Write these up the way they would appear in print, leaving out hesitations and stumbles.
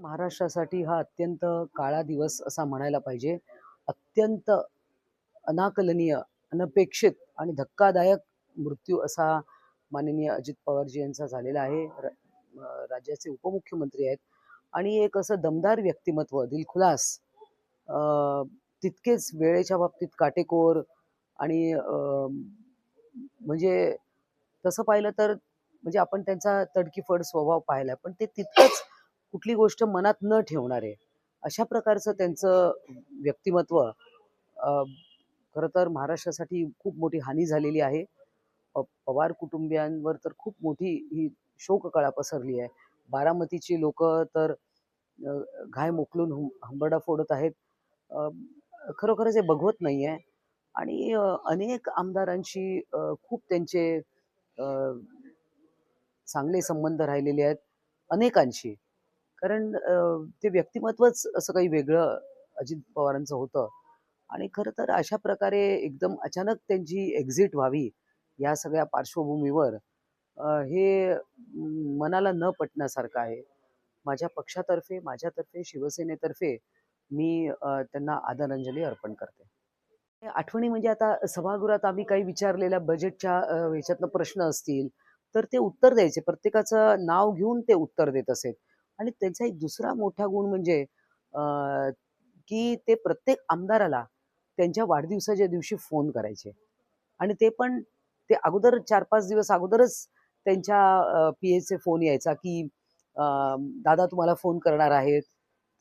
महाराष्ट्रासाठी हा अत्यंत काळा दिवस असा म्हणायला पाहिजे. अत्यंत अनाकलनीय, अनपेक्षित आणि धक्कादायक मृत्यू असा माननीय अजित पवारजी यांचा झालेला आहे. राज्याचे उपमुख्यमंत्री आहेत आणि एक असं दमदार व्यक्तिमत्व, दिलखुलास, अ, तितकेच वेळेच्या बाबतीत काटेकोर आणि म्हणजे तसं पाहिलं तर म्हणजे आपण त्यांचा तडकीफड स्वभाव पाहिला, पण ते तितकंच कुठली गोष्ट मनात न ठेवणारे अशा प्रकारचं त्यांचं व्यक्तिमत्व. खरं तर महाराष्ट्रासाठी खूप मोठी हानी झालेली आहे. पवार कुटुंबियांवर तर खूप मोठी ही शोककळा पसरली आहे. बारामतीची लोक तर घाय मोकलून हंबरडा फोडत आहेत. अ, खरोखरच हे बघवत नाहीये. आणि अनेक आमदारांशी खूप त्यांचे अ, चांगले संबंध राहिलेले आहेत अनेकांशी. कारण ते व्यक्तिमत्वच असं काही वेगळं अजित पवारांचं होतं. आणि खरं तर अशा प्रकारे एकदम अचानक त्यांची एक्झिट व्हावी या सगळ्या पार्श्वभूमीवर हे मनाला न पटण्यासारखं आहे. माझ्या पक्षातर्फे, माझ्यातर्फे, शिवसेनेतर्फे मी त्यांना आदरांजली अर्पण करते. आठवणी म्हणजे आता सभागृहात आम्ही काही विचारलेल्या बजेटच्या ह्याच्यातनं प्रश्न असतील, तर ते उत्तर द्यायचे. प्रत्येकाचं नाव घेऊन ते उत्तर देत असेल. आणि त्यांचा एक दुसरा मोठा गुण म्हणजे अ, की ते प्रत्येक आमदाराला त्यांच्या वाढदिवसाच्या दिवशी फोन करायचे. आणि ते पण ते अगोदर 4-5 दिवस अगोदरच त्यांच्या पीएचे फोन यायचा, की अ, "दादा तुम्हाला फोन करणार आहेत,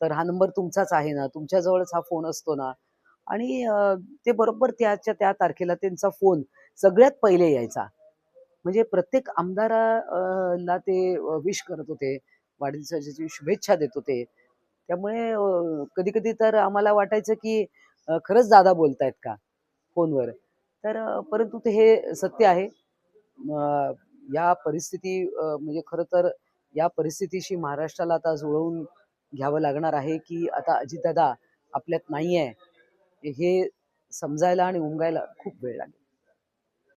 तर हा नंबर तुमचाच आहे ना? तुमच्याजवळच हा फोन असतो ना?" आणि ते बरोबर त्याच्या त्या तारखेला त्यांचा फोन सगळ्यात पहिले यायचा. म्हणजे प्रत्येक ला ते विश करत होते. वाढदिवसाच्या शुभेच्छा देत होते. त्यामुळे कधी-कधी तर आम्हाला वाटायचं, की खरंच दादा बोलतायत का फोनवर? तर परंतु ते हे सत्य आहे. या परिस्थिती म्हणजे खरं तर या परिस्थितीशी महाराष्ट्राला आता जुळवून घ्यावं लागणार आहे, की आता अजितदादा आपल्यात नाहीये. हे समजायला आणि उमगायला खूप वेळ लागेल.